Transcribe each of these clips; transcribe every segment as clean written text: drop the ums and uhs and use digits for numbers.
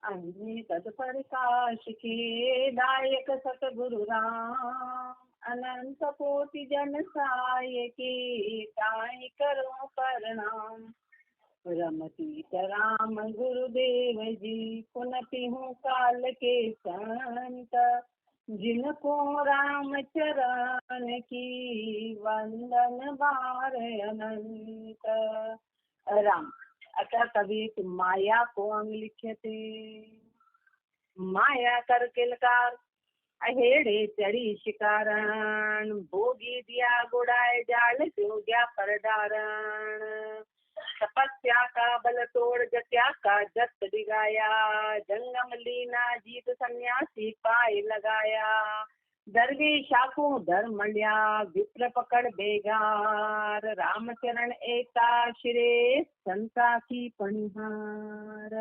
अन्य तत्प्रकाश के दायक सतगुरु राम, अनंत कोटि जन साय के ताई करो प्रणाम। रमतीत राम गुरुदेव जी, पुनति हूँ काल के संत, जिनको राम चरण की वंदन बार अनंत। राम अतः कवि माया को अंग लिखे थे। माया कर किलकार अहेड़े चढ़ी शिकारण, भोगी दिया गुड़ाए जाल क्यों गया पर डारण। तपस्या का बल तोड़ जत्या का जत दिगाया, जंगम लीना जीत सन्यासी पाए लगाया। दरवेशा को धर्म लिया विप्र पकड़ बेगार, रामचरण एता श्रे संता की पनिहार।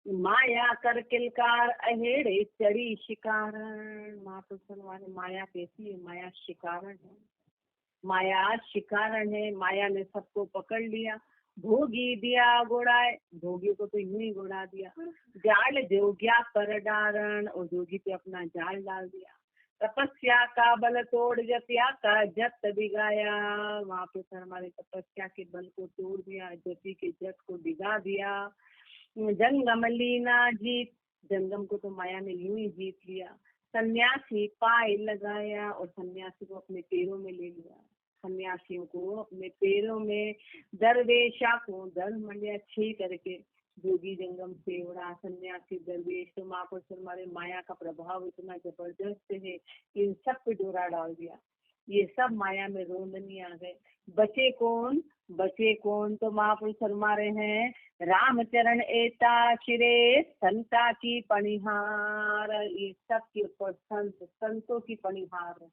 माया कर किलकार अहेड़े चढ़ी शिकारण। माँ तो सुनवाने माया कैसी है? माया शिकारण है, माया शिकारण है। माया ने सबको पकड़ लिया, भोगी दिया गुड़ाए, भोगी को तो यूं ही गुड़ा दिया। जाल जोग्या पर डारण, और जोगी पे अपना जाल डाल दिया। तपस्या का बल तोड़ जतिया का जत दिगाया, वहां पे सर हमारे तपस्या के बल को तोड़ दिया, जति के जत को दिगा दिया। जंगम लीना जीत, जंगम को तो माया ने यूं ही जीत लिया। सन्यासी पाए लगाया, और सन्यासी को अपने पैरों में ले लिया। सन्यासियों को अपने पैरों में, दरवेशा को धर्म लिया छी करके। जोगी जंगम से उड़ा, सन्यासी दरवेश। तो माँ को हमारे माया का प्रभाव इतना जबरदस्त है कि इन सब पे डोरा डाल दिया। ये सब माया में रोंदनी आ गए। बचे कौन? बचे कौन? तो महापुरुष फरमा रहे हैं, रामचरण एता शिरे संता की पनिहार। ये सब के ऊपर संत, संतों की पनिहार है,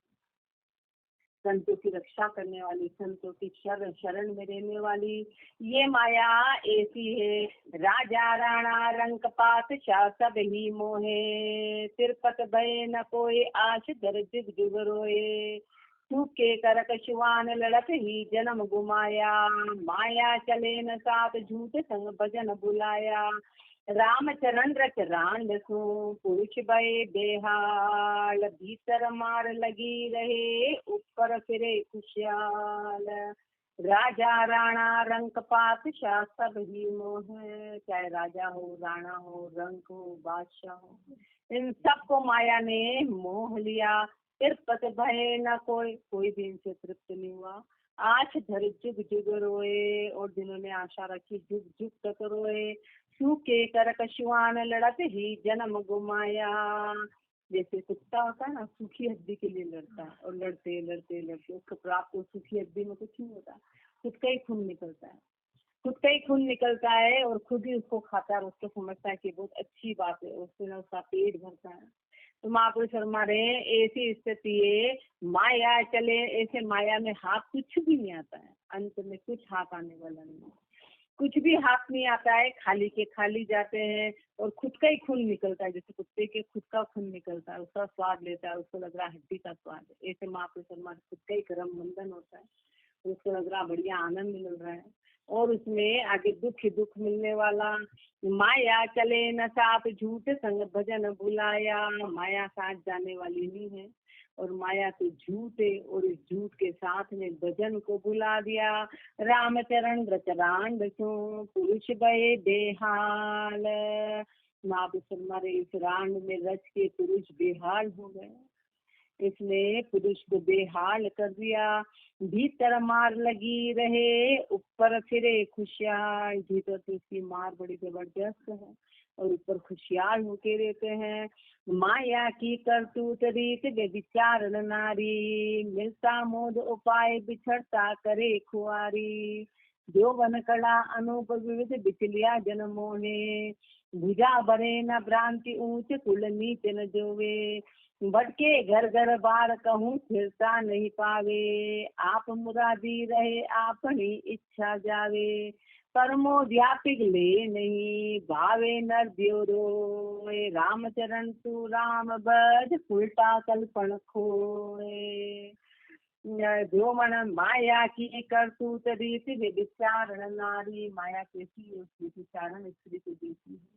संतों की रक्षा करने वाली, संतों की शरण में रहने वाली। ये माया ऐसी है, राजा राणा रंक पातशाह सब ही मोहे। तिरपत भय न कोई आश दर जुग जुग रोए। सूखे करक शिवान लड़त ही जन्म गुमाया। माया चले न साथ झूठ संग भजन बुलाया। रामचरण रच रान सो पुरुष भय बेहाल। भीतर मार लगी रहे ऊपर फिरे खुशहाल। राजा राणा रंक पातशाह सब ही मोह। चाहे राजा हो, राणा हो, रंक हो, बादशाह हो, इन सबको माया ने मोह लिया। तिरपत भय न कोई भी इनसे तृप्त नहीं हुआ। आश धर जुग जुग रोए, और जिन्होंने आशा रखी जुग जुग तक रोए। सूखे कर कशुआन लड़त ही जन्म गुमाया। जैसे कुत्ता होता है ना, सूखी हड्डी के लिए लड़ता है, और लड़ते लड़ते लड़ते उसको प्राप्त, सूखी हड्डी में कुछ नहीं होता, खुद का ही खून निकलता है, खुद का ही खून निकलता है, और खुद ही उसको खाता है। उसको समझता है कि बहुत अच्छी बात है, उससे ना उसका पेट भरता है। तो महापुरुष फरमा रहे हैं, ऐसी स्थिति है, माया चले, ऐसे माया में हाथ कुछ भी नहीं आता है। अंत में कुछ हाथ आने वाला नहीं, कुछ भी हाथ नहीं आता है। खाली के खाली जाते हैं, और खुद का ही खून निकलता है। जैसे कुत्ते के खुद का खून निकलता है, उसका स्वाद लेता है, उसको लग रहा है हड्डी का स्वाद है। ऐसे महापुरुष फरमा रहे, खुद का ही कर्म बंधन होता है, उसको लग रहा बढ़िया आनंद मिल रहा है, और उसमें आगे दुख ही दुख मिलने वाला। माया चले न साथ झूठ संग भजन बुलाया। माया साथ जाने वाली नहीं है, और माया तो झूठ है, और इस झूठ के साथ में भजन को बुला दिया। रामचरण रचरान बचो पुरुष भय बेहाल। महापुरुष इस रांड में रच के पुरुष बेहाल हो गए। इसने पुरुष को बेहाल कर दिया। भीतर मार लगी रहे ऊपर फिरे खुशहाल। भीतर से उसकी मार बड़ी जबरदस्त है, और ऊपर खुशहाल होके रहते हैं। माया की करतूत रीत व्यभिचार नारी। मिलता मोद उपाय बिछड़ता करे खुआरी। यौवन कला अनूप विविध बिचलिया जन्मों ने। भुजा बरे न भ्रांति ऊंच कुल नीच न जोवे। भटके घर घर बार कहूँ फिरता नहीं पावे। आप मुरादी रहे अपनी इच्छा जावे। परमोध्यापिक ले नहीं भावे नर द्योरोए। रामचरण तू राम बज उल्टा कल्पन खोए। जो मन माया की करतूत रीति विचारण नारी, माया कैसी होती विचारण स्त्री को देती है।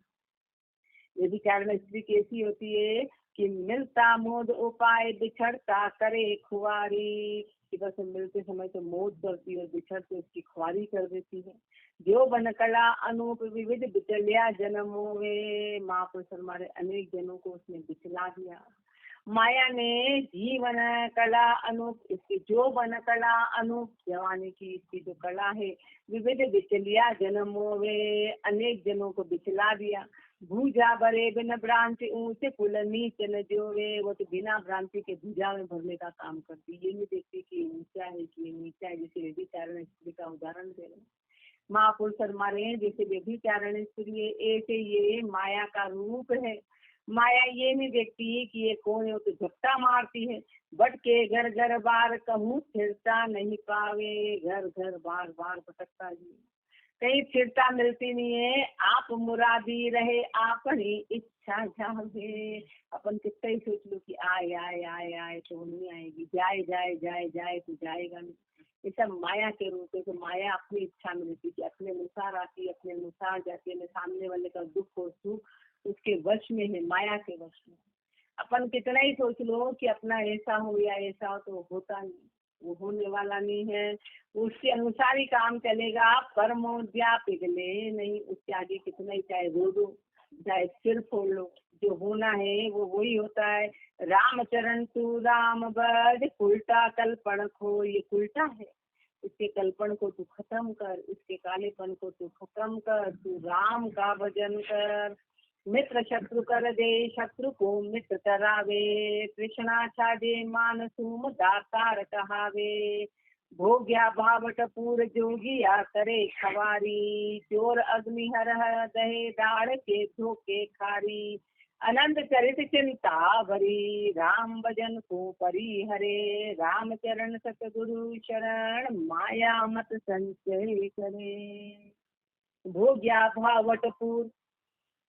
व्यभिचारण स्त्री कैसी होती है कि मिलता मोद उपाय बिछड़ता करे खुआरी, कि बस मिलते समय तो मोद करती है और बिछड़ते उसकी खुआरी कर देती है। जो बन कला अनूप विविध बिचलिया जन्मों में, महापुरुष हमारे अनेक जनों को उसने बिचला दिया। माया ने जीवन कला अनूप, इसकी जो बन कला अनूप जवानी की इसकी जो कला है, विविध बिचलिया जन्मों में अनेक जनों को बिचला दिया। भूजा भरे बिन भ्रांति ऊंचे कुल नीच न जोवे, वो तो बिना भ्रांति के भूजा में भरने का काम करती, ये नहीं देखती कि ऊंचा है कि नीचा है। जैसे व्यभिचारण स्त्री का उदाहरण दे रहे महापुरुष हमारे हैं, जैसे व्यभिचारण स्त्री है ऐसे ये माया का रूप है। माया ये नहीं देखती कि ये कौन है, वो तो झपटा मारती है। बट के घर घर बार कहूँ फिरता नहीं पावे, घर घर बार बार भटकता जी, कहीं फिरता मिलती नहीं है। आप मुरादी रहे अपनी इच्छा जावे, अपन कितना ही सोच लो कि आए आए आए आए तो नहीं आएगी, जाए जाए जाए जाए तो जाएगा नहीं। ये सब माया के रूप है। तो माया अपनी इच्छा में रहती है, अपने अनुसार आती है, अपने अनुसार जाती है। सामने वाले का दुख हो सुख उसके वश में है, माया के वश में। अपन कितना ही सोच लो कि अपना ऐसा हो या ऐसा हो, तो होता नहीं, वो होने वाला नहीं है। उसके अनुसार ही काम चलेगा। परमोद्या पिघले नहीं, उसके आगे कितना ही चाहे रो दो चाहे सिर फोड़ लो, जो होना है वो वही होता है। रामचरण तू राम बज उल्टा कल्पन खो, ये उल्टा है। इसके कल्पन को तू खत्म कर, इसके कालेपन को तू खत्म कर, तू राम का भजन कर। मित्र शत्रु कर दे, शत्रु को मित्र करावे, कृष्णा छाजे मानसूम दातार कहावे। भोग्या भावट पूर जोगिया करे खवारी, चोर अग्नि हर दहे दाड़ के धोखे खारी। अनंत चरित चिंता भरी, राम भजन को परी हरे। राम चरण सतगुरु शरण, माया मत संचय करे। भोग्या भावट पूर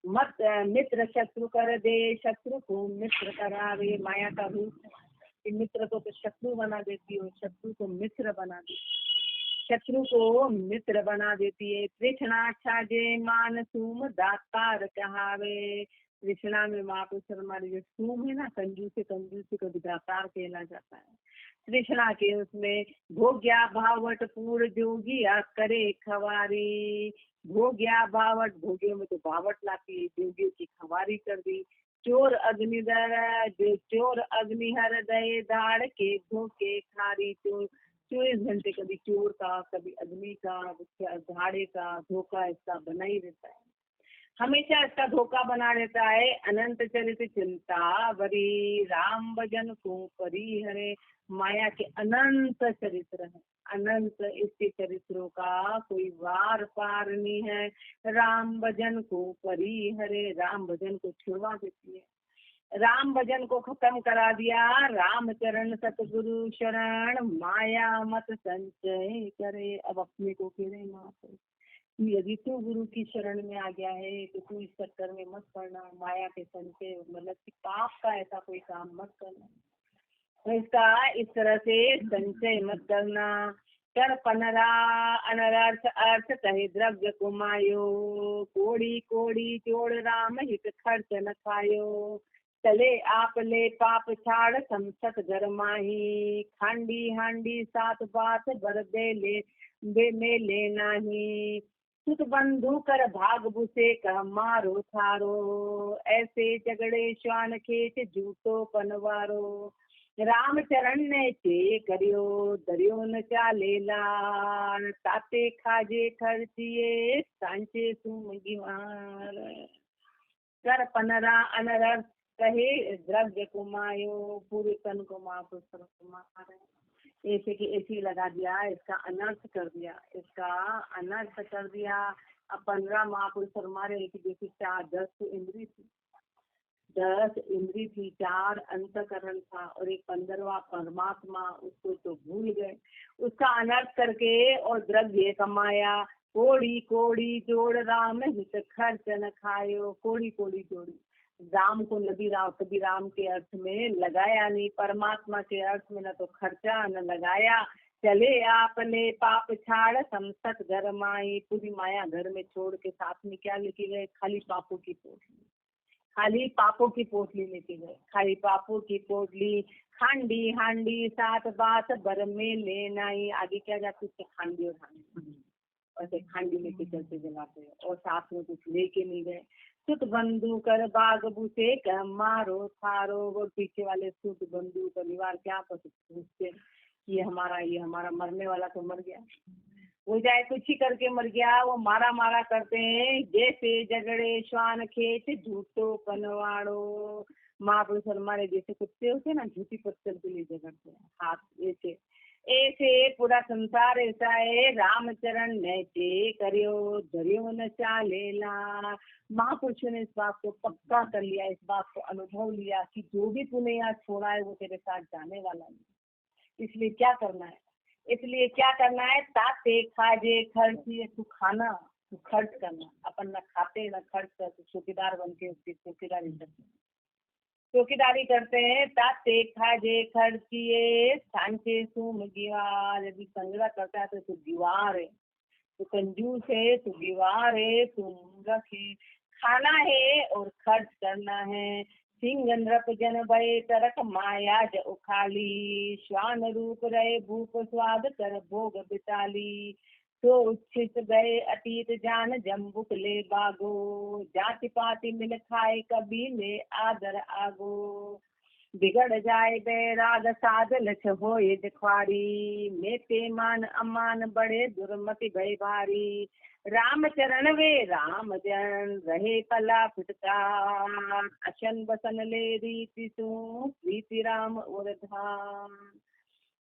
मत मित्र शत्रु कर दे, शत्रु को मित्र करावे। माया का रूप है कि मित्र को तो शत्रु बना देती है, शत्रु को मित्र बना देती, शत्रु को मित्र बना देती है। कृष्णा छाजे मान सूम दातार कहावे, कृष्णा में महापुरुष हमारे जो सूम है ना, कंजूसी कंजूसी को दातार कहला जाता है। कृष्णा के उसमें भोग्या भावट पूर जोगिया करे खवारी। भोग्या भावट, भोगियों में तो भावट लाती है, जोगियों की खवारी कर दी। चोर अग्निधर, जो चोर अग्निहर दये दाड़ के धोखे खारी। चोर 24 घंटे कभी चोर का कभी अग्नि का धाड़े का धोखा इसका बना ही रहता है, हमेशा इसका धोखा बना रहता है। अनंत चरित चिंता भरी, राम भजन को परी हरे। माया के अनंत चरित्र है, अनंत, इसके चरित्रों का कोई वार पार नहीं है। राम भजन को परी हरे, राम भजन को छुड़वा देती है, राम भजन को खत्म करा दिया। राम चरण सतगुरु शरण, माया मत संचय करे। अब अपने को कह रहे माँ, यदि तू गुरु की शरण में आ गया है तो तू इस चक्कर में मत पड़ना, माया के संचय मतलब कि पाप का ऐसा कोई काम मत करना, तो इसका इस तरह से संचय मत करना। कर पनरा अनर्थ अर्थ कहे द्रव्य कुमायो, कोड़ी कोड़ी जोड़ राम हित खर्च न खायो। चले आप ले पाप छाड़ समसत घर माही, खांडी हांडी सात बात बर दे ले बे में ले नाही। सुत बंधु कर भाग बुसे कह मारो थारो, ऐसे झगड़े श्वान खेत जूतो पनवारो। राम चरण ने चे करियो दरियो न चालेला, ताते खाजे खर्चिए सांचे सुम गिवार। कर पनरा अनरथ कहे द्रव्य कुमायो, पूरे तन को महापुरुष कुमार, ऐसे की ऐसी लगा दिया, इसका अनर्थ कर दिया, इसका अनर्थ कर दिया। अब 15 महापुरुष हमारे जैसे 10 इंद्री थी, 10 इंद्री थी, 4 अंतकरण था और एक 15वां परमात्मा, उसको तो भूल गए, उसका अनर्थ करके और द्रव्य कमाया। कोड़ी कोड़ी जोड़ राम हित खर्च न खायो, कोड़ी कोड़ी जोड़ी राम को नदी राम कभी राम के अर्थ में लगाया नहीं, परमात्मा के अर्थ में न तो खर्चा न लगाया। चले आपने पाप छाड़ समसत घर माई, पूरी माया घर में छोड़ के साथ में क्या लेके गए? खाली पापों की पोटली, खाली पापों की पोटली लेके गए, खाली पापों की पोटली। हांडी हांडी सात बात बर में लेनाई, आगे क्या जाते उसके हांडी और हांडी, ऐसे खांडी लेके चलते जलाते हैं, और साथ में कुछ लेके नहीं गए। सुत बंदूक कर बाग बुसे मारो थारो, वो पीछे वाले सुत बंदूक परिवार क्या पूछते, ये हमारा मरने वाला तो मर गया, वो चाहे कुछ ही करके मर गया, वो मारा मारा करते हैं जैसे झगड़े श्वान खेत झूठो पनवाड़ो। महापुरुष हमारे जैसे कुत्ते होते ना, झूठी पत्थर के लिए झगड़ते हैं, हाथ ऐसे ऐसे पूरा संसार ऐसा है। रामचरण नैते करियो धरियो न चालेला। महापुरुषों ने इस बात को पक्का कर लिया, इस बात को अनुभव लिया कि जो भी तूने यहाँ छोड़ा है वो तेरे साथ जाने वाला नहीं। इसलिए क्या करना है, इसलिए क्या करना है? ताते खाजे खर्ची, तू खाना तू खर्च करना, अपन न खाते न खर्च कर, चौकीदार बन के उसकी चौकीदारी करते, चौकीदारी करते हैं। ताते खाजे खर्चिए सांचे सुम दीवार, यदि संग्रह करता है तो तू दीवार है, तू कंजूस है, तू दीवार है, तू रखे। खाना है और खर्च करना है। सिंह नृप जन भय तरक माया ज उखाली, श्वान रूप रहे भूप स्वाद कर भोग बिताली। तो उच्छित गए अतीत जान जम्बुक ले बागो, जाति पाति मिल खाए कभी ले आदर आगो। बिगड़ जाए बैराग साध लछ हो ये दिखवारी, मेते मान अमान बड़े दुर्मति भय भारी। राम चरण वे राम जन रहे पला फुटकार, अशन बसन ले रीति सु प्रीति राम और धाम।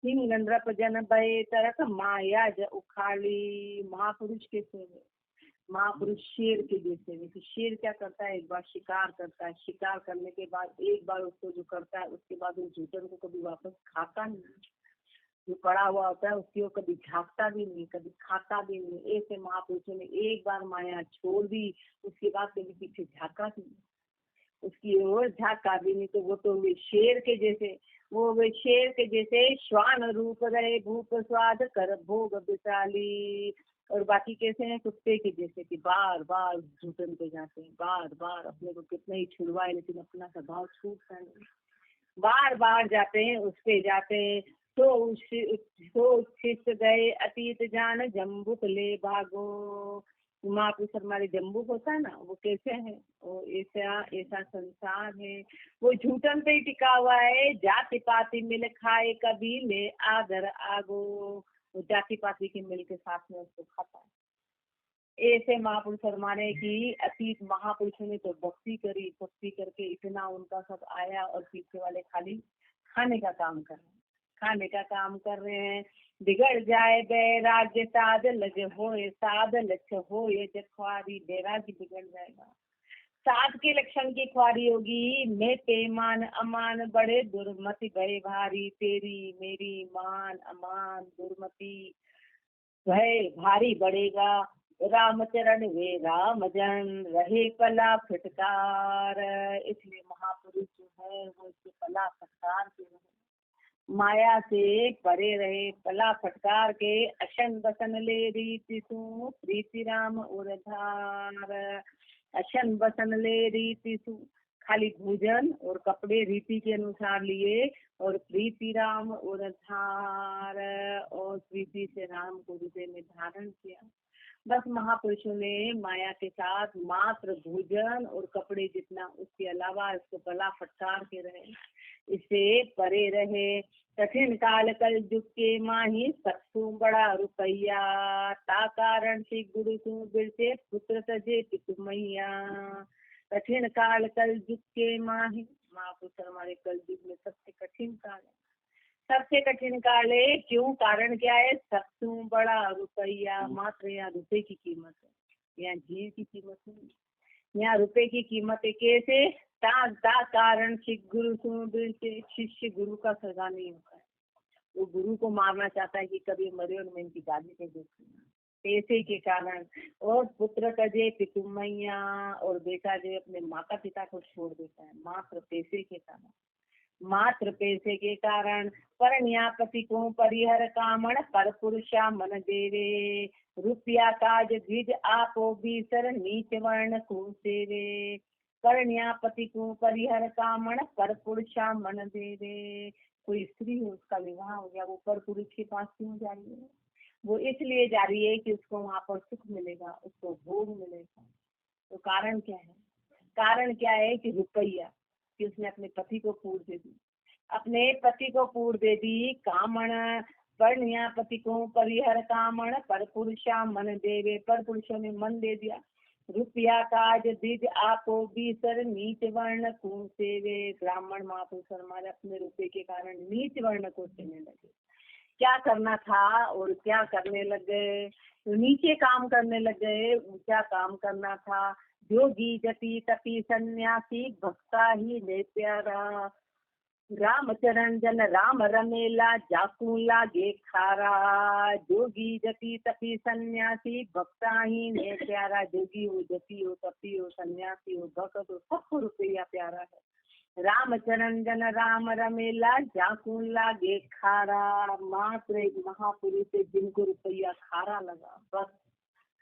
सिंह नृप जन भय तरक माया ज उखाली। महापुरुष के सेवे, महापुरुष शेर के जैसे, जैसे शेर क्या करता है, एक बार शिकार करता है, शिकार करने के बाद एक बार उसको जो करता है उसके बाद उस झूठन को कभी वापस खाता नहीं, जो पड़ा हुआ होता है उसकी वो कभी झाँकता भी नहीं, कभी खाता भी नहीं। ऐसे महापुरुषों ने एक बार माया छोड़ दी, उसके बाद कभी पीछे झाँका भी नहीं, उसकी ओर झाँका भी नहीं। तो वो तो वे शेर के जैसे, वो वे शेर के जैसे श्वान रूप रहे भूप स्वाद कर भोग विशाली। और बाकी कैसे हैं? कुत्ते के जैसे कि बार बार झूठन पे जाते हैं, बार बार अपने को कितना ही छुड़वाए लेकिन अपना स्वभाव छूटता नहीं, बार बार जाते हैं, उस पे जाते हैं। तो उच्छिष्ट गए अतीत जान जम्बुक ले भागो। महापुरुष हमारे जम्बुक होता है ना, वो कैसे है? वो ऐसा ऐसा संसार है, वो झूठन पे ही टिका हुआ है। जाति पाति मिल खाए कभी ले आदर आगो, वो जाति पाति के मिल के साथ में उसको खाता है। ऐसे महापुरुष फरमाने की अतीत महापुरुषों ने तो भक्ति करी, भक्ति करके इतना उनका सब आया, और पीछे वाले खाली खाने का काम कर रहे हैं, खाने का काम कर रहे हैं। बिगड़ जाए बैराग्य साध लज हो साध लक्ष्य हो ये जख्वारी, बैराग्य बिगड़ जाएगा, साध के लक्षण की ख्वारी होगी। मैं पेमान अमान बड़े दुर्मति भय भारी, तेरी मेरी मान अमान दुर्मति भय भारी बढ़ेगा। रामचरण वे राम जन रहे पला फटकार, इसलिए महापुरुष जो है वो इसके पला फटकार के रहे, माया से परे रहे, पला फटकार के। अशन बसन ले रीति सु प्रीति राम उरधार, अशन बसन ले रीति सु, खाली भोजन और कपड़े रीति के अनुसार लिए, और प्रीति राम उरधार, और प्रीति से राम को हृदय में धारण किया। बस महापुरुषों ने माया के साथ मात्र भोजन और कपड़े जितना, उसके अलावा इसको पला फटकार के रहे, इससे परे रहे। कठिन काल कल युग के माही सत्सु बड़ा रुपैया, ता कारण से गुरु सु बिरसे पुत्र सजे पितु मैया। कठिन काल कल युग के माही, महापुरुष हमारे कल युग में सबसे कठिन काल है, सबसे कठिन काल है। क्यों? कारण क्या है? सत्सु बड़ा रुपया, मात्र यहाँ रुपए की कीमत है, यहाँ जीव की कीमत नहीं, यहाँ रुपए की कीमत है। कैसे? ता कारण गुरु से शिष्य गुरु का सगा नहीं होता है, वो गुरु को मारना चाहता है कि कभी मरे और मैं इनकी गाली पे देखूंगा, पैसे के कारण। और पुत्र तजे पितु मैया, और बेटा जो अपने माता पिता को छोड़ देता है मात्र पैसे के कारण। मात्र पैसे के कारण परण्यापति को परिहर कामण पर पुरुषा मन देवे। रुपया काज द्विज आपो बीसर नीच वर्ण को सेवे। परण्यापति को परिहर कामण पर पुरुषा मन देवे। कोई स्त्री हो, उसका विवाह हो गया, वो पर पुरुष के पास क्यों जा रही है? वो इसलिए जा रही है कि उसको वहाँ पर सुख मिलेगा, उसको भोग मिलेगा। तो कारण क्या है? कारण क्या है कि रुपया, कि उसने अपने पति को पूर दे दी, अपने पति को पूर दे दी। कामण परण्या पति को परिहर कामण पर पुरुषा मन देवे, पर पुरुषों ने मन दे दिया। रुपया काज द्विज आपो बीसर नीच वर्ण को सेवे। ब्राह्मण महापुरुष हमारे अपने रुपये के कारण नीच वर्ण को सेने लगे। क्या करना था और क्या करने लग गए? तो नीचे काम करने लग गए, ऊंचा काम करना था। जोगी जति तपी सन्यासी भक्ता ही ले प्यारा। रामचरण जन राम रमेला जाकू लागे खारा। जोगी जति तपी सन्यासी भक्ता ही ने प्यारा। जोगी हो, जति हो, तपी हो, सन्यासी हो, भक्त हो, सबको रुपया प्यारा है। रामचरण जन राम रमेला जाकू लागे खारा। मात्र एक महापुरुष है जिनको रुपया खारा लगा, बस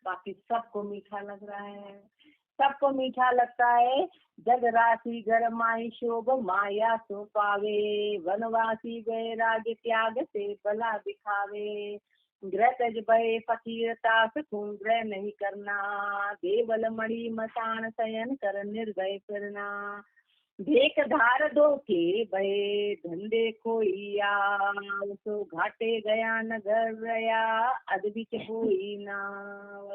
बाकी सबको मीठा लग रहा है, सबको मीठा लगता है। जग राशि घर माई शोभ माया सो पावे। वनवासी वैराग्य त्याग से भला दिखावे। ग्रह तज भय फकीरता से ग्रह नहीं करना। देवल मणि मसान शयन कर निर्भय करना। भेक धार दो के भय धंधे खोइया। सो घाटे गया न घर रया अद बिच कोई नाव।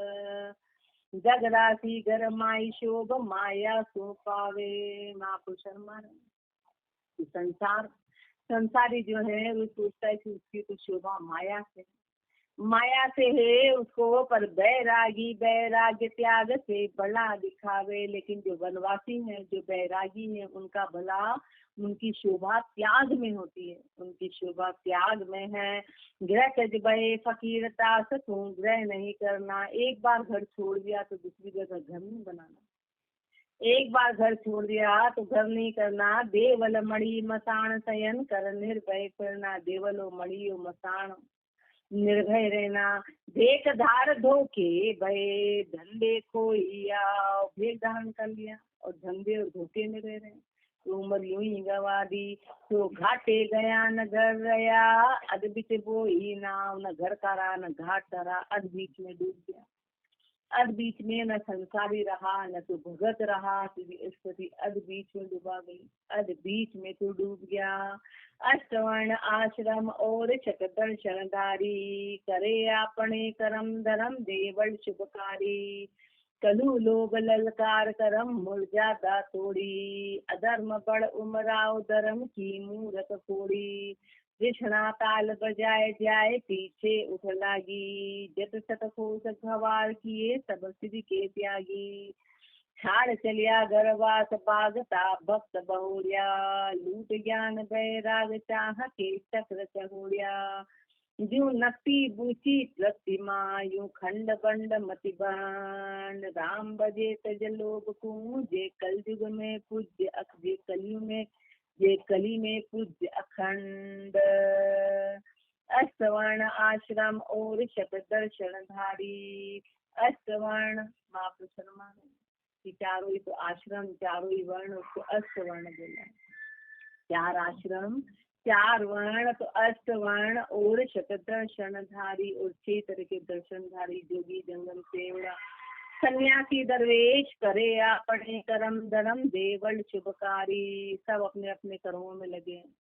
जग राशि घर माई शोभ माया सो पावे। महापुरुष संसार, संसारी जो है वो सोचता है कि उसकी तो शोभा माया से, माया से है उसको, पर बैरागी बैराग्य त्याग से भला दिखावे। लेकिन जो वनवासी है, जो बैरागी है, उनका भला, उनकी शोभा त्याग में होती है, उनकी शोभा त्याग में है। ग्रह तजबे फकीरता से ग्रह नहीं करना। एक बार घर छोड़ दिया तो दूसरी जगह घर नहीं बनाना, एक बार घर छोड़ दिया तो घर नहीं करना। देवल मणि मसान शयन कर निर्भय करना। देवलो मणियो मसान, निर्भय रहना। भेक धार धोखे भय धंधे खोइया। भेक धारण कर लिया और धंधे और धोखे में रह रहे, तो उम्र यूं ही गवा दी। तो घाटे गया न घर रया अध बीच बोई नाव। न घर का रहा न घाट रहा, अध बीच में डूब गया। अध बीच में न संसारी रहा न तो भगत रहा, स्थिति अध बीच में डूबा गई, अध बीच में तो डूब गया। अष्टवर्ण आश्रम और शत दर्शनधारी। करे अपने करम धर्म देवल शुभकारी। कलु लोग ललकार करम मुरझाता तोड़ी। अधर्म बड़ उमराव धर्म की मूरत फोड़ी। कृष्णा ताल बजाए जाए पीछे उठ लागी। जत सत कोस गवार किए सब सिद्धि के त्यागी। छाड़ चलिया गरवास बागता भक्त बहुरिया। लूट ज्ञान बैराग चाह के चक्र चहुरिया। यूं नक्ति बूची प्रतिमा यूं खंड बंड मति बाण। राम बजे तज लोग को जे कल युग में पूज्य जे कलयुग में, ये कली में पूज्य अखंड। अष्टवर्ण आश्रम और शत दर्शन धारी। अष्टवर्ण महापुरुष कि चारों ही तो आश्रम, चारों ही वर्ण, उसको अष्टवर्ण बोला। चार आश्रम, चार वर्ण, तो अष्टवर्ण और शत दर्शन धारी, और 6 तरह के दर्शन धारी। जोगी जंगम सेवड़ा सन्यासी दरवेश करे अपने कर्म धर्म देवल शुभकारी। सब अपने अपने कर्मों में लगे हैं,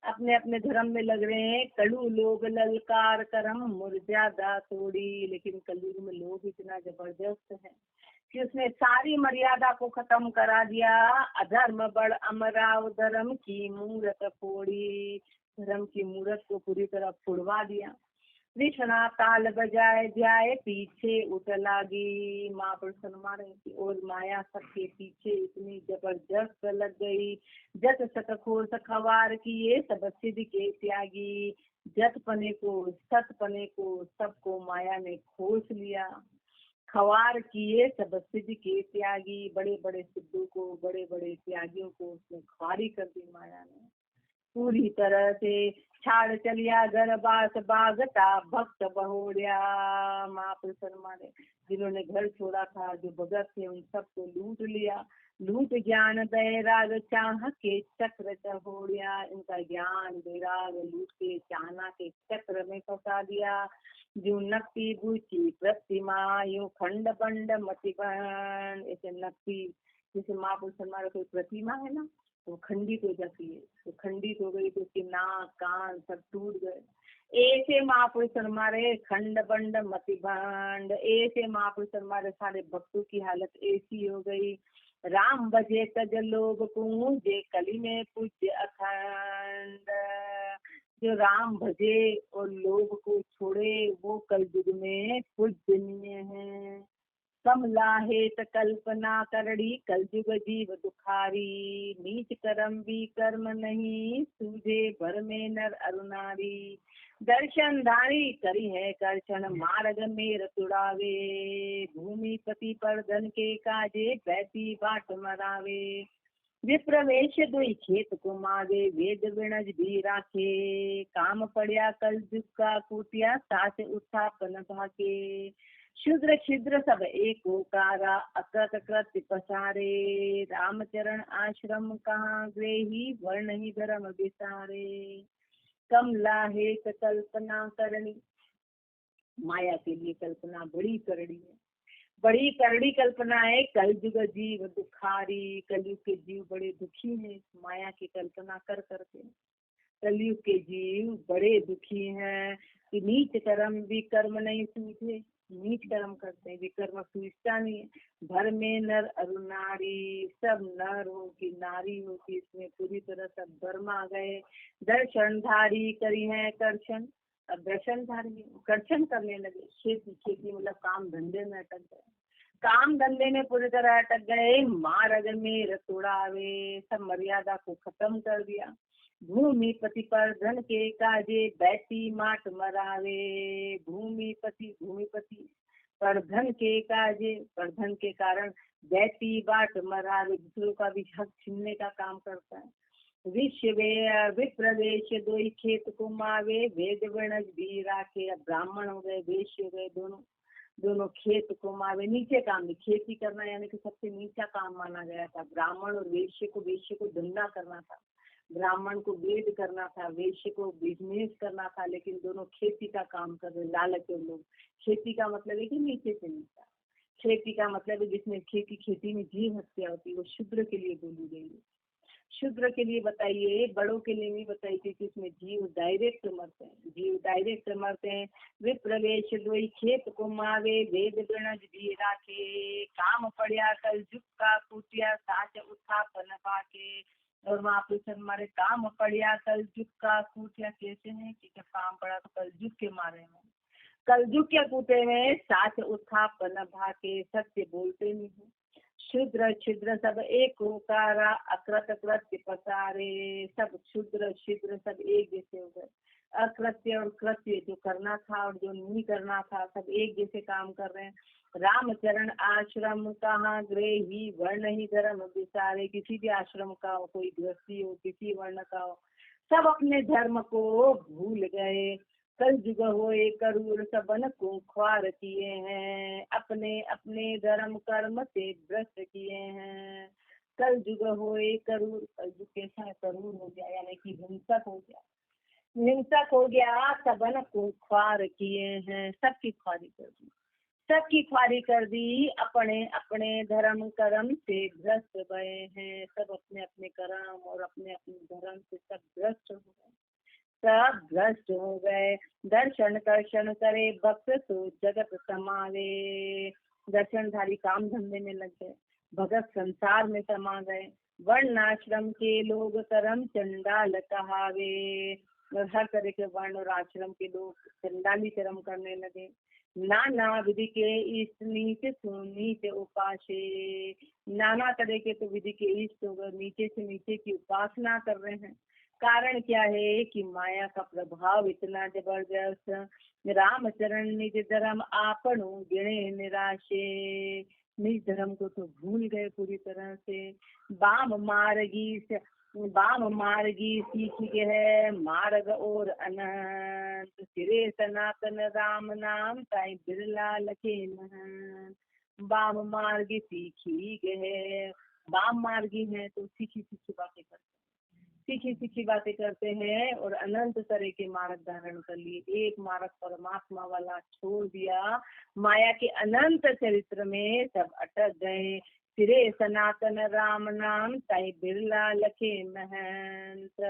अपने अपने धर्म में लग रहे हैं। कलु लोग ललकार करम मुरझाता तोड़ी। लेकिन कलयुग में लोग इतना जबरदस्त है कि उसने सारी मर्यादा को खत्म करा दिया। अधर्म बड़ अमराव धर्म की मूरत फोड़ी। धर्म की मूरत को पूरी तरह फुड़वा दिया। कृष्णा ताल बजाए जाए पीछे उठ लागी। माँ पर सन्मान की और माया सबके पीछे इतनी जबरदस्त लग गई। जत सत खोर खवार किए सब सिद्ध के त्यागी। जतपने को सतपने को सबको माया ने खोस लिया। खवार किए सब सिद्ध के त्यागी, बड़े बड़े सिद्धों को, बड़े बड़े त्यागियों को उसने ख्वारी कर दी माया ने। पूरी तरह से छाड़ चलिया घर बास बागता भक्त बहोड़िया। महापुरुष हमारे जिन्होंने घर छोड़ा था, जो भगत थे, उन सबको लूट लिया। लूट ज्ञान बैराग चाह के चक्र चहोड़िया। इनका ज्ञान बैराग लूट के चाहना के चक्र में फंसा दिया। जो नक्ति बूची प्रतिमा यूं खंड बंड मति बन। ऐसे नक्ति जैसे महापुरुष हमारा कोई प्रतिमा है ना, तो खंडित हो जाती है, तो खंडित हो गई तो उसके नाक कान सब टूट गए। ऐसे महापुरुष हमारे खंड बंड मति भंड। ऐसे महापुरुष हमारे सारे भक्तों की हालत ऐसी हो गई। राम बजे तज लोभ पूजे कली में पूज्य अखंड। जो राम भजे और लोभ को छोड़े वो कल युग में पूजनीय है। कमला हेत कल्पना करड़ी कल युग जीव दुखारी। नीच कर्म भी कर्म नहीं सूझे भर में नर अरुणारी। दर्शन धारी करी है कर्षण मार्ग में रतुड़ावे। भूमि पति पर धन के काजे बैठी बाट मरावे। विप्रवेश दुई खेत को मागे वेद विणज भी राखे। काम पड़िया कल युग का कुटिया साथ उत्थापन भाके। शूद्र छिद्र सब एक ओकारा अकृत कृत्य पसारे। रामचरण आश्रम कहाँ ग्रेही वर्ण ही धर्म विसारे। कमला हेत कल्पना करनी, माया के लिए कल्पना बड़ी करड़ी है, बड़ी करड़ी कल्पना है। कलयुग जीव दुखारी, कलयुग के जीव बड़े दुखी हैं माया की कल्पना कर करके। कलयुग के जीव बड़े दुखी हैं कि नीच कर्म भी कर्म नहीं सूझे। नीच कर्म करते हैं, विकर्म सूझता नहीं है। भर में नर अरु नारी, सब नर हो कि नारी हो कि इसमें पूरी तरह सब धर्म आ गए। दर्शन धारी करी है कर्षण, अब दर्शन धारी कर्षण करने लगे। खेती खेती मतलब काम धंधे में अटक गए, काम धंधे में पूरी तरह अटक गए। मार्ग में रतुड़ावे, सब मर्यादा को खत्म कर दिया। भूमि पति पर धन के काजे बैठी माट मरावे। भूमिपति पर धन के काजे, पर धन के कारण बैठी बाट मरावे, दूसरों का भी हक छीनने का काम करता है। विप्रवेश दो खेत को मावे वेद वर्णज भी राखे। अब ब्राह्मण हो गए वेश्य हो गए, दोनों खेत को मावे। नीचे काम भी खेती करना यानी कि सबसे नीचा काम माना गया था। ब्राह्मण और वेश्य को धंधा करना था, ब्राह्मण को वेद करना था, वेश्य को बिजनेस करना था, लेकिन दोनों खेती का काम कर रहे लालच के लोग। खेती का मतलब है कि नीचे से नीचा, खेती का मतलब है जिसमें खेती में जीव हत्या होती है, वो शूद्र के लिए बोली गई है। शूद्र के लिए बताइए, बड़ों के लिए नहीं बताई, क्योंकि इसमें जीव डायरेक्ट मरते हैं, जीव डायरेक्ट मरते हैं। विप्रवेश दोई खेत को मावे वेद गणज भी राखे। काम पड़िया कल जुग का कुटिया साच उत्थापन पाके। और वहाँ पे हमारे काम पड़िया कल जुग का कुटिया कैसे है कि जब काम पड़ा तो कल जुग के मारे में, कल जुग के कुटे में साच उत्थापन भाके। सत्य बोलते नहीं है। शूद्र छिद्र सब एक ओकारा अकृत कृत्य पसारे। सब क्षुद्र छिद्र सब एक जैसे हो गए। अकृत्य और कृत्य, जो करना था और जो नहीं करना था, सब एक जैसे काम कर रहे हैं। रामचरण आश्रम कहाँ गृही वर्ण ही धर्म विसारे। किसी भी आश्रम का हो, कोई गृहस्थी हो, किसी वर्ण का हो, सब अपने धर्म को भूल गए। कल युग होए करूर सबन को ख्वार किए हैं। अपने अपने धर्म कर्म से भ्रष्ट किए हैं। कल युग होए करूर, कल युग कैसा है, करूर हो गया यानी कि हिंसक हो गया, हिंसक हो गया। सबन को ख्वार किए हैं, सबकी ख्वारी कर दी, सबकी ख्वारी कर दी। अपने अपने धर्म कर्म से भ्रष्ट गए हैं। सब अपने अपने कर्म और अपने अपने धर्म से सब भ्रष्ट हो गए, सब भ्रष्ट हो गए। दर्शन कर्षण करे भक्त तो जगत समावे। दर्शनधारी काम धंधे में लग गए, भगत संसार में समा गए। वर्णाश्रम के लोग कर्म चंडाल कहावे। और हर तरह के वर्ण और आश्रम के लोग चंडाली कर्म करने लगे। नाना विधि के इष्ट नीच सुनीच उपासे। नाना तरह के तो विधि के इष्ट हो गए, नीचे से नीचे की उपासना कर रहे हैं। कारण क्या है कि माया का प्रभाव इतना जबरदस्त। रामचरण निज धर्म आपनु गिणे निराशे, निज धर्म को तो भूल गए पूरी तरह से। बाम मार्गी से बाम मार्गी सीख है मार्ग और अनंत, सिरे सनातन राम नाम ताई बिरला लखे महंत। बाम मार्गी सीखी है, बाम मार्गी है तो सीखी सीखी बातें करते सीखी सीखी बातें करते हैं और अनंत तरह के मार्ग धारण कर लिए। एक मार्ग परमात्मा वाला छोड़ दिया, माया के अनंत चरित्र में सब अटक गए। सिरे सनातन राम नाम ताई बिरला लखे महंत।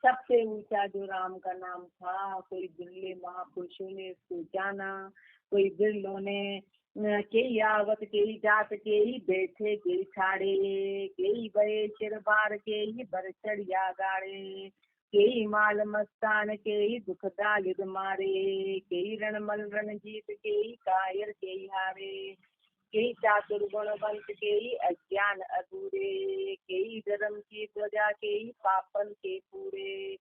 सबसे ऊंचा जो राम का नाम था, कोई बिरले महापुरुषों ने इसको जाना, कोई बिरलों ने। के आवत के जात के ही बैठे के छाड़े, के बड़े सिर बार के ही बर चढ़िया गाड़े, के माल मस्तान के ही दुख दालिद मारे, के रणमल रणजीत के ही कायर के ही हारे, के चातुर गुणवंत के ही अज्ञान अधूरे, के धर्म की ध्वजा के ही पापन के पूरे।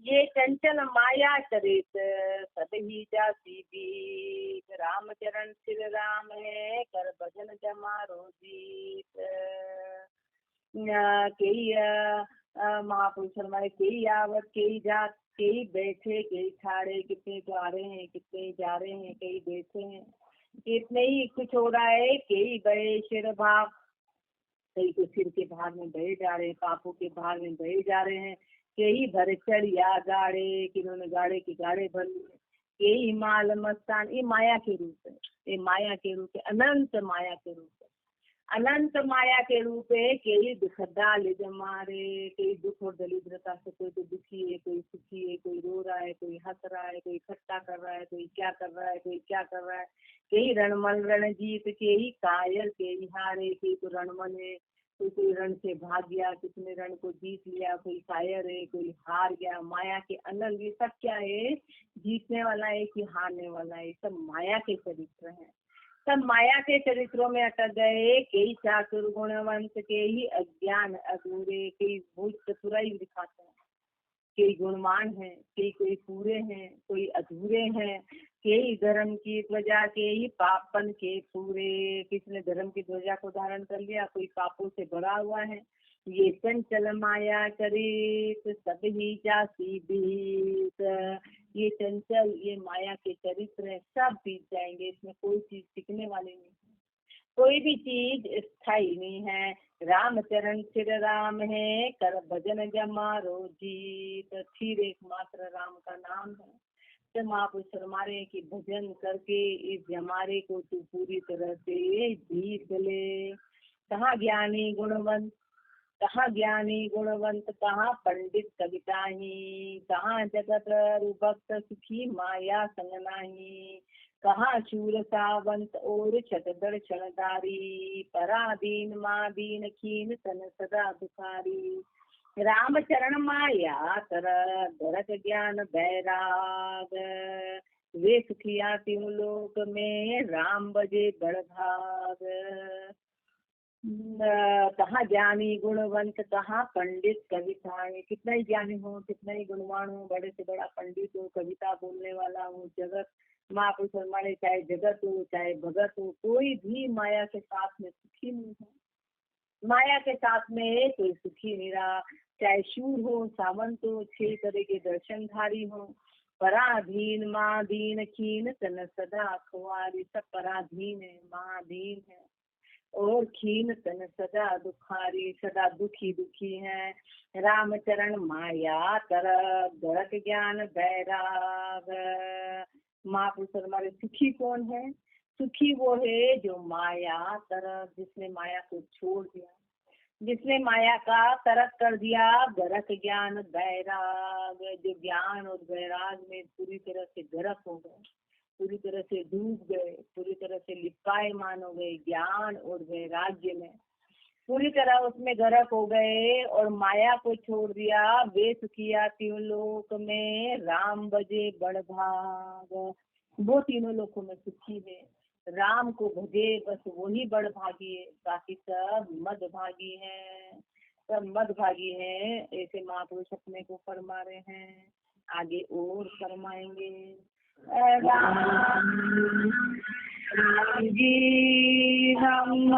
ये चंचल माया चरित सब ही जाती बीत, रामचरण श्री राम है कर भजन जमारो जीत। कई महापुरुष हमारे कई आवत कई जात कई बैठे कई छाड़े, कितने तो आ रहे हैं कितने जा रहे हैं, कई बैठे हैं कितने ही कुछ हो रहा है, कई बड़े सिर भाव, कई तो सिर के भार में बहे जा रहे हैं, पापों के भार में बहे जा रहे हैं। कई भर चढ़िया गाड़े, किन्होंने गाड़े की गाड़े भर लिए, कई माल मस्तान। ये माया के रूप है, ये माया के रूप है, अनंत माया के रूप है, अनंत माया के रूप है। कई दुख दालिद मारे, कई दुख और दरिद्रता से कोई तो दुखी है, कोई सुखी है, कोई रो रहा है, कोई हंस रहा है, कोई इकट्ठा कर रहा है, कोई क्या कर रहा है, कोई क्या कर रहा है। कई रणमल रणजीत के ही कायर के ही हारे, कई तो रणमल है, कोई रण से भाग गया, किसने रण को जीत लिया, कोई कायर है, कोई हार गया। माया के अनंत ये सब क्या है, जीतने वाला है कि हारने वाला है, सब माया के चरित्र हैं। सब माया के चरित्रों में अटक गए। कई चातुर गुणवंत के ही अज्ञान अधूरे, कई भूत चतुराई दिखाते हैं, कई गुणवान हैं, कई कोई पूरे हैं, कोई अधूरे हैं। कई धर्म की ध्वजा के ही पापन के पूरे, किसने धर्म की ध्वजा को धारण कर लिया, कोई पापों से भरा हुआ है। ये चंचल माया चरित सब ही जाती बीत, ये चंचल ये माया के चरित्र है, सब बीत जाएंगे, इसमें कोई चीज टिकने वाली नहीं, कोई भी चीज स्थायी नहीं है। रामचरण सिर राम है कर भजन जमारो जीत, फिर एकमात्र राम का नाम है। तो महापुरुष हमारे की भजन करके इस जमारे को तू पूरी तरह से जीत ले। कहाँ ज्ञानी गुणवंत, कहाँ ज्ञानी गुणवंत, कहाँ पंडित कविताही, कहाँ जगत भक्त सुखी माया संग नाही, कहाँ शूर सावंत और छतदर क्षणदारी, पराधीन मादीन खीन तन सदा दुखारी। रामचरण माया तर दरक ज्ञान बैराग, वे सुखिया तीन लोक में राम बजे बड़भाग। कहाँ ज्ञानी गुणवंत, कहाँ पंडित कविताएं, कितना ही ज्ञानी हो, कितना ही गुणवान हो, बड़े से बड़ा पंडित हो, कविता बोलने वाला हो, जगत महापुरुष हमारे चाहे जगत हो चाहे भगत हो, कोई भी माया के साथ में सुखी नहीं है। माया के साथ में कोई सुखी नहीं रहा, चाहे शूर हो सावंत हो, 6 तरह के दर्शनधारी हो, पराधीन मादीन खीन तन सदा खुआरी, सब पराधीन है, महाधीन है और खीन तन सदा दुखारी, सदा दुखी दुखी है। रामचरण माया तरफ दरक ज्ञान बैराग। महापुरुष हमारे सुखी कौन है, सुखी वो है जो माया तरफ, जिसने माया को छोड़ दिया, जिसने माया का तरक कर दिया। गरक ज्ञान बैराग, जो ज्ञान और बैराग में पूरी तरह से गरक हो गए, पूरी तरह से डूब गए, पूरी तरह से लिप्पायमान हो गए, ज्ञान और वैराग्य में पूरी तरह उसमें गरक हो गए और माया को छोड़ दिया। वे सुखिया तीनों लोक में राम बजे बड़भाग, वो तीनों लोकों में सुखी है, राम को भजे बस वही बड़भागी है, बाकी सब मदभागी हैं। सब मदभागी हैं, ऐसे महापुरुष अपने को फरमा रहे हैं, आगे और फरमाएंगे। राम जी राम